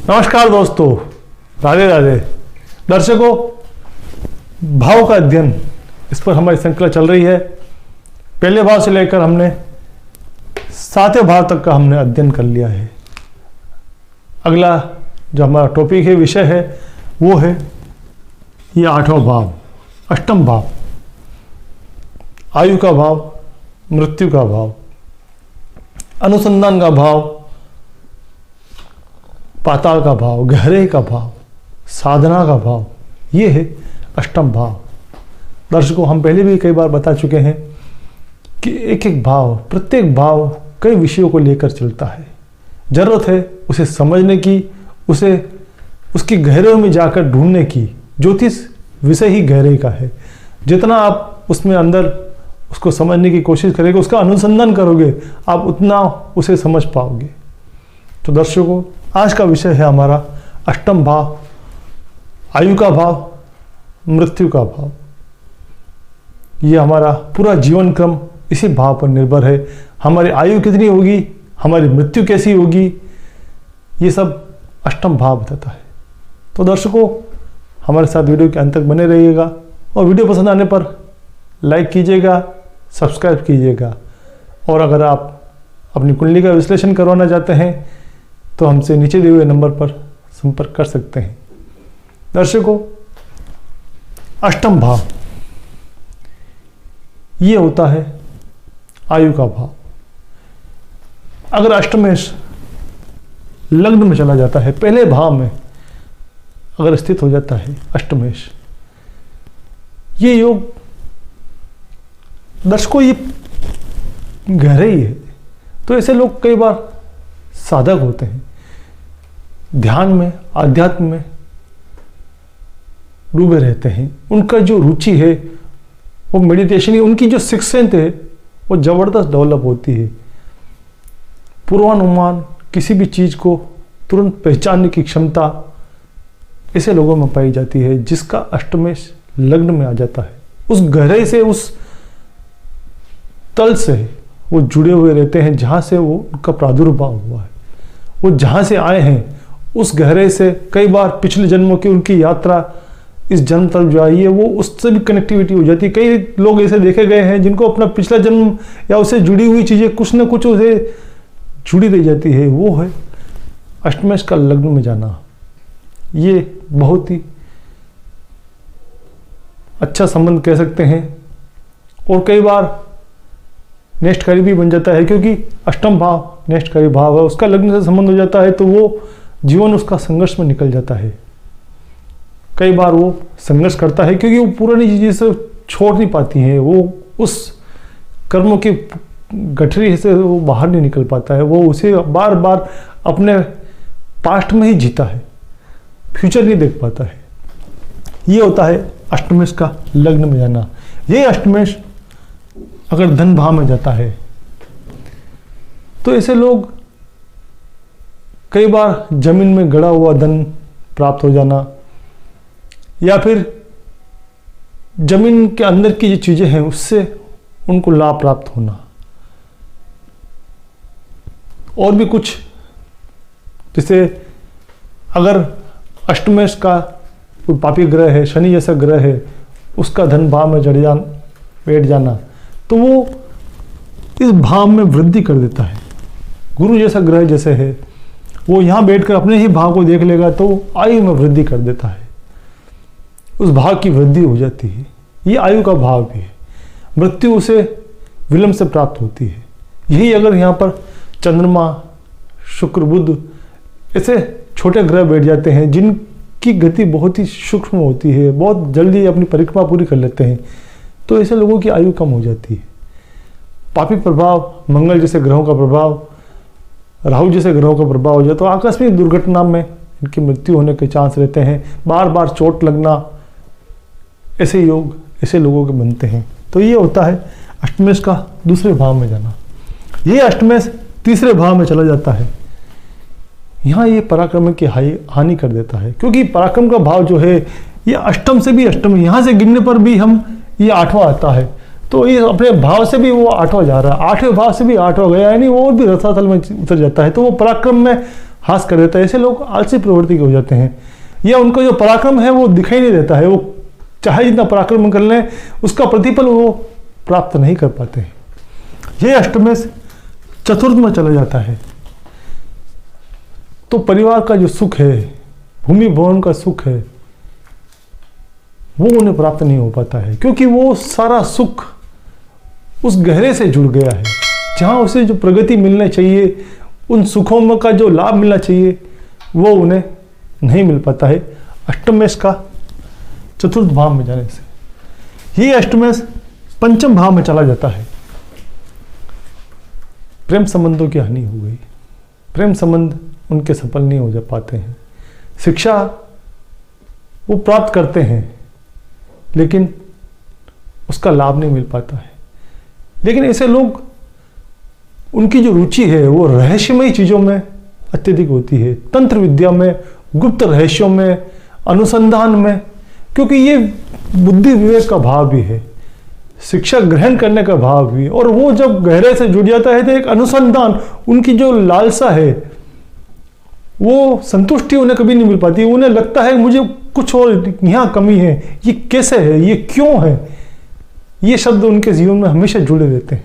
नमस्कार दोस्तों, राधे राधे। दर्शकों, भाव का अध्ययन, इस पर हमारी श्रृंखला चल रही है। पहले भाव से लेकर हमने 7वें भाव तक का हमने अध्ययन कर लिया है। अगला जो हमारा टॉपिक है, विषय है, वो है ये 8वां भाव, अष्टम भाव, आयु का भाव, मृत्यु का भाव, अनुसंधान का भाव, पाताल का भाव, गहरे का भाव, साधना का भाव, ये है अष्टम भाव। दर्शकों, हम पहले भी कई बार बता चुके हैं कि एक एक भाव, प्रत्येक भाव कई विषयों को लेकर चलता है। जरूरत है उसे समझने की, उसे उसकी गहराइयों में जाकर ढूंढने की। ज्योतिष विषय ही गहरे का है। जितना आप उसमें अंदर उसको समझने की कोशिश करेंगे, उसका अनुसंधान करोगे, आप उतना उसे समझ पाओगे। तो दर्शकों, आज का विषय है हमारा अष्टम भाव, आयु का भाव, मृत्यु का भाव। ये हमारा पूरा जीवन क्रम इसी भाव पर निर्भर है। हमारी आयु कितनी होगी, हमारी मृत्यु कैसी होगी, ये सब अष्टम भाव बताता है। तो दर्शकों, हमारे साथ वीडियो के अंत तक बने रहिएगा और वीडियो पसंद आने पर लाइक कीजिएगा, सब्सक्राइब कीजिएगा। और अगर आप अपनी कुंडली का विश्लेषण करवाना चाहते हैं तो हमसे नीचे दिए हुए नंबर पर संपर्क कर सकते हैं। दर्शकों, अष्टम भाव ये होता है आयु का भाव। अगर अष्टमेश लग्न में चला जाता है, पहले भाव में अगर स्थित हो जाता है अष्टमेश, ये योग दर्शकों ये गहरे ही है। तो ऐसे लोग कई बार साधक होते हैं, ध्यान में, आध्यात्म में डूबे रहते हैं। उनका जो रुचि है वो मेडिटेशन ही, उनकी जो सिक्स्थ सेंस है वो जबरदस्त डेवलप होती है। पूर्वानुमान, किसी भी चीज को तुरंत पहचानने की क्षमता ऐसे लोगों में पाई जाती है जिसका अष्टमेश लग्न में आ जाता है। उस गहराई से, उस तल से वो जुड़े हुए रहते हैं जहां से वो उनका प्रादुर्भाव हुआ है। वो जहां से आए हैं उस गहराई से कई बार पिछले जन्मों की उनकी यात्रा इस जन्म तक जो आई है वो उससे भी कनेक्टिविटी हो जाती है। कई लोग ऐसे देखे गए हैं जिनको अपना पिछला जन्म या उससे जुड़ी हुई चीजें कुछ ना कुछ उसे जुड़ी रह जाती है। वो है अष्टमेश का लग्न में जाना। ये बहुत ही अच्छा संबंध कह सकते हैं और कई बार नेष्टकारी भी बन जाता है, क्योंकि अष्टम भाव नेष्टकारी भाव है, उसका लग्न से संबंध हो जाता है तो वो जीवन उसका संघर्ष में निकल जाता है। कई बार वो संघर्ष करता है क्योंकि वो पुरानी चीजें से छोड़ नहीं पाती हैं। वो उस कर्मों की गठरी से वो बाहर नहीं निकल पाता है। वो उसे बार बार अपने पास्ट में ही जीता है, फ्यूचर नहीं देख पाता है। ये होता है अष्टमेश का लग्न में जाना। ये अष्टमेश अगर धन भाव में जाता है तो ऐसे लोग कई बार जमीन में गड़ा हुआ धन प्राप्त हो जाना, या फिर जमीन के अंदर की जो चीजें हैं उससे उनको लाभ प्राप्त होना, और भी कुछ। जैसे अगर अष्टमेश का कोई पापी ग्रह है, शनि जैसा ग्रह है, उसका धन भाव में बैठ जाना तो वो इस भाव में वृद्धि कर देता है। गुरु जैसा ग्रह जैसे है, वो यहाँ बैठकर अपने ही भाव को देख लेगा तो आयु में वृद्धि कर देता है, उस भाव की वृद्धि हो जाती है। ये आयु का भाव भी है। मृत्यु उसे विलंब से प्राप्त होती है। यही अगर यहाँ पर चंद्रमा, शुक्र, बुध ऐसे छोटे ग्रह बैठ जाते हैं जिनकी गति बहुत ही सूक्ष्म होती है, बहुत जल्दी अपनी परिक्रमा पूरी कर लेते हैं, तो ऐसे लोगों की आयु कम हो जाती है। पापी प्रभाव, मंगल जैसे ग्रहों का प्रभाव, राहु जैसे ग्रहों का प्रभाव हो जाए तो आकस्मिक दुर्घटना में इनकी मृत्यु होने के चांस रहते हैं। बार बार चोट लगना, ऐसे योग ऐसे लोगों के बनते हैं। तो ये होता है अष्टमेश का दूसरे भाव में जाना। ये अष्टमेश तीसरे भाव में चला जाता है। यहाँ ये पराक्रम की हानि कर देता है, क्योंकि पराक्रम का भाव जो है ये अष्टम से भी अष्टम, यहाँ से गिनने पर भी हम ये 8वां आता है। तो ये अपने भाव से भी वो 8वां जा रहा है, 8वें भाव से भी 8वां गया, यानी वो और भी रसातल में उतर जाता है। तो वो पराक्रम में हास कर देता है। ऐसे लोग आलसी प्रवृत्ति के हो जाते हैं, या उनका जो पराक्रम है वो दिखाई नहीं देता है। वो चाहे जितना पराक्रम कर लें, उसका प्रतिफल वो प्राप्त नहीं कर पाते हैं। ये अष्टमेश चतुर्थ में चला जाता है तो परिवार का जो सुख है, भूमि भवन का सुख है, वो उन्हें प्राप्त नहीं हो पाता है, क्योंकि वो सारा सुख उस गहरे से जुड़ गया है। जहाँ उसे जो प्रगति मिलना चाहिए, उन सुखों में का जो लाभ मिलना चाहिए, वो उन्हें नहीं मिल पाता है अष्टमेश का चतुर्थ भाव में जाने से। ये अष्टमेश पंचम भाव में चला जाता है। प्रेम संबंधों की हानि हो गई, प्रेम संबंध उनके सफल नहीं हो जा पाते हैं। शिक्षा वो प्राप्त करते हैं लेकिन उसका लाभ नहीं मिल पाता है। लेकिन ऐसे लोग, उनकी जो रुचि है वो रहस्यमयी चीज़ों में अत्यधिक होती है, तंत्र विद्या में, गुप्त रहस्यों में, अनुसंधान में, क्योंकि ये बुद्धि विवेक का भाव भी है, शिक्षा ग्रहण करने का भाव भी। और वो जब गहरे से जुड़ जाता है तो एक अनुसंधान, उनकी जो लालसा है वो संतुष्टि उन्हें कभी नहीं मिल पाती। उन्हें लगता है मुझे कुछ और यहाँ कमी है, ये कैसे है, ये क्यों है। ये शब्द उनके जीवन में हमेशा जुड़े रहते हैं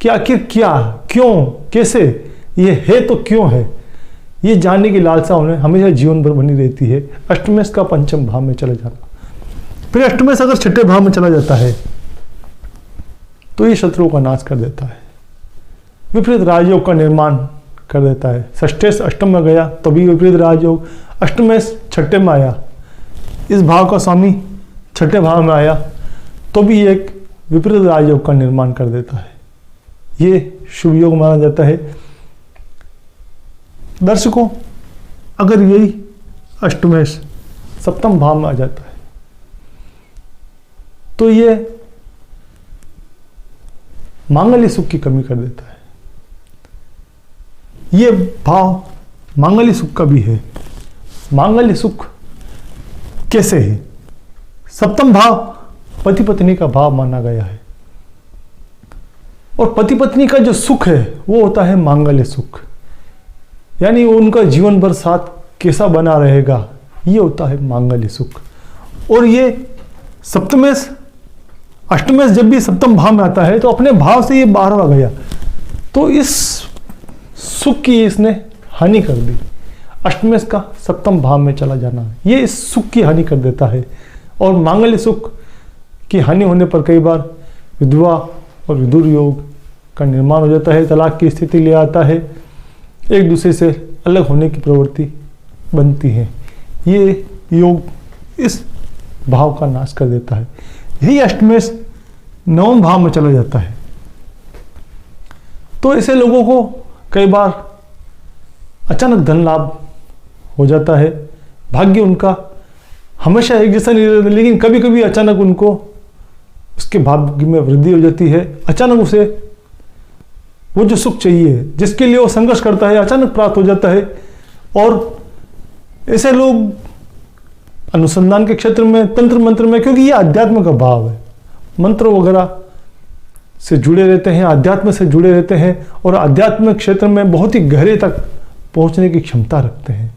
कि आखिर क्या, क्यों, कैसे, ये है तो क्यों है। ये जानने की लालसा उन्हें हमेशा जीवन भर बनी रहती है। अष्टमेश का पंचम भाव में चला जाना। फिर अष्टमेश अगर छठे भाव में चला जाता है तो ये शत्रुओं का नाश कर देता है, विपरीत राजयोग का निर्माण कर देता है। षष्ठे से अष्टम में गया तभी विपरीत राजयोग, अष्टमेश छठे में आया, इस भाव का स्वामी छठे भाव में आया तो भी एक विपरीत राजयोग का निर्माण कर देता है। ये शुभ योग माना जाता है। दर्शकों, अगर यही अष्टमेश सप्तम भाव में आ जाता है तो ये मांगल्य सुख की कमी कर देता है। ये भाव मांगल्य सुख का भी है। मांगल्य सुख कैसे है? सप्तम भाव पति पत्नी का भाव माना गया है, और पति पत्नी का जो सुख है वो होता है मांगल्य सुख, यानी उनका जीवन भर साथ कैसा बना रहेगा, ये होता है मांगल्य सुख। और ये सप्तमेश, अष्टमेश जब भी सप्तम भाव में आता है तो अपने भाव से ये 12वां गया, तो इस सुख की इसने हानि कर दी। अष्टमेश का सप्तम भाव में चला जाना ये इस सुख की हानि कर देता है। और मांगल्य सुख की हानि होने पर कई बार विधवा और विदुर योग का निर्माण हो जाता है, तलाक की स्थिति ले आता है, एक दूसरे से अलग होने की प्रवृत्ति बनती है। ये योग इस भाव का नाश कर देता है। यही अष्टमेश नवम भाव में चला जाता है तो ऐसे लोगों को कई बार अचानक धन लाभ हो जाता है। भाग्य उनका हमेशा एक जैसा नहीं रहता, लेकिन कभी कभी अचानक उनको उसके भाग्य में वृद्धि हो जाती है। अचानक उसे वो जो सुख चाहिए, जिसके लिए वो संघर्ष करता है, अचानक प्राप्त हो जाता है। और ऐसे लोग अनुसंधान के क्षेत्र में, तंत्र मंत्र में, क्योंकि ये अध्यात्म का भाव है, मंत्र वगैरह से जुड़े रहते हैं, अध्यात्म से जुड़े रहते हैं और आध्यात्मिक क्षेत्र में बहुत ही गहरे तक पहुंचने की क्षमता रखते हैं।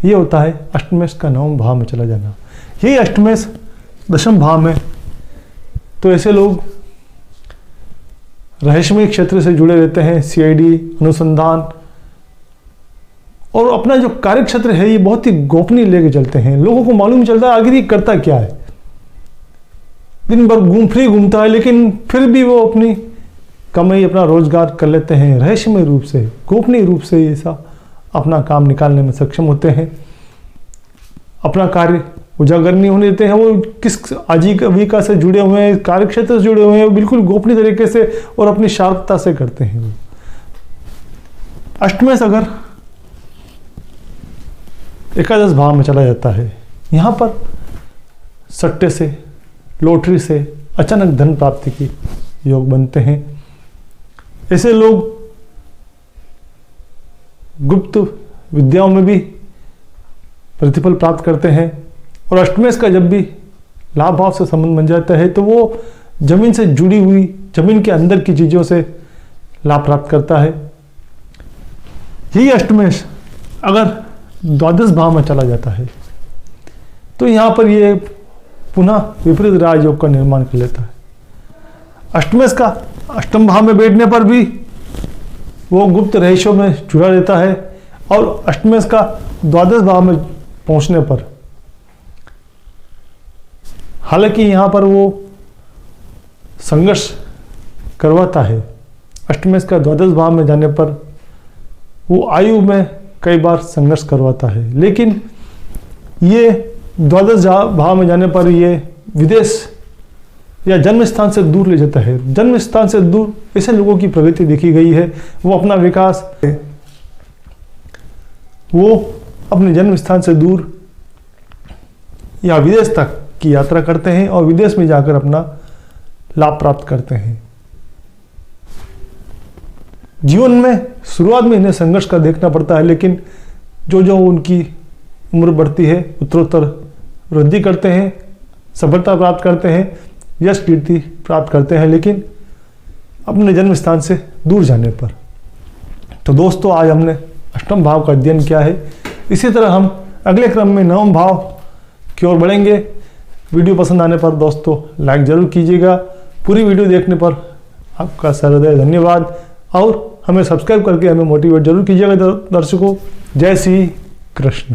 ये होता है अष्टमेश का नवम भाव में चला जाना। यही अष्टमेश दशम भाव में, तो ऐसे लोग रहस्यमय क्षेत्र से जुड़े रहते हैं, सीआईडी, अनुसंधान, और अपना जो कार्य क्षेत्र है ये बहुत ही गोपनीय लेके चलते हैं। लोगों को मालूम नहीं चलता आखिर ये करता क्या है, दिन भर घूमता है, लेकिन फिर भी वो अपनी कमाई, अपना रोजगार कर लेते हैं। रहस्यमय रूप से, गोपनीय रूप से ऐसा अपना काम निकालने में सक्षम होते हैं। अपना कार्य उजागर नहीं होने देते हैं। वो किस आजीविका से जुड़े हुए हैं, कार्य क्षेत्र से जुड़े हुए हैं, बिल्कुल गोपनीय तरीके से और अपनी शार्पता से करते हैं। अष्टमेश अगर एकादश भाव में चला जाता है, यहाँ पर सट्टे से, लॉटरी से अचानक धन प्राप्ति की योग बनते हैं। ऐसे लोग गुप्त विद्याओं में भी प्रतिफल प्राप्त करते हैं। और अष्टमेश का जब भी लाभ भाव से संबंध बन जाता है तो वो जमीन से जुड़ी हुई, जमीन के अंदर की चीजों से लाभ प्राप्त करता है। यही अष्टमेश अगर द्वादश भाव में चला जाता है तो यहाँ पर ये पुनः विपरीत राजयोग का निर्माण कर लेता है। अष्टमेश का अष्टम भाव में बैठने पर भी वो गुप्त रहस्यों में जुड़ा रहता है, और अष्टमेश का द्वादश भाव में पहुंचने पर हालांकि यहाँ पर वो संघर्ष करवाता है। अष्टमेश का द्वादश भाव में जाने पर वो आयु में कई बार संघर्ष करवाता है, लेकिन ये द्वादश भाव में जाने पर ये विदेश या जन्म स्थान से दूर ले जाता है। जन्म स्थान से दूर ऐसे लोगों की प्रगति देखी गई है, वो अपना विकास, वो अपने जन्म स्थान से दूर या विदेश तक की यात्रा करते हैं और विदेश में जाकर अपना लाभ प्राप्त करते हैं। जीवन में शुरुआत में इन्हें संघर्ष का देखना पड़ता है, लेकिन जो जो उनकी उम्र बढ़ती है उत्तरोत्तर वृद्धि करते हैं, सफलता प्राप्त करते हैं, यश कीर्ति प्राप्त करते हैं, लेकिन अपने जन्म स्थान से दूर जाने पर। तो दोस्तों, आज हमने अष्टम भाव का अध्ययन किया है। इसी तरह हम अगले क्रम में नवम भाव की ओर बढ़ेंगे। वीडियो पसंद आने पर दोस्तों लाइक जरूर कीजिएगा। पूरी वीडियो देखने पर आपका सहृदय धन्यवाद, और हमें सब्सक्राइब करके हमें मोटिवेट जरूर कीजिएगा दर्शकों। जय श्री कृष्ण।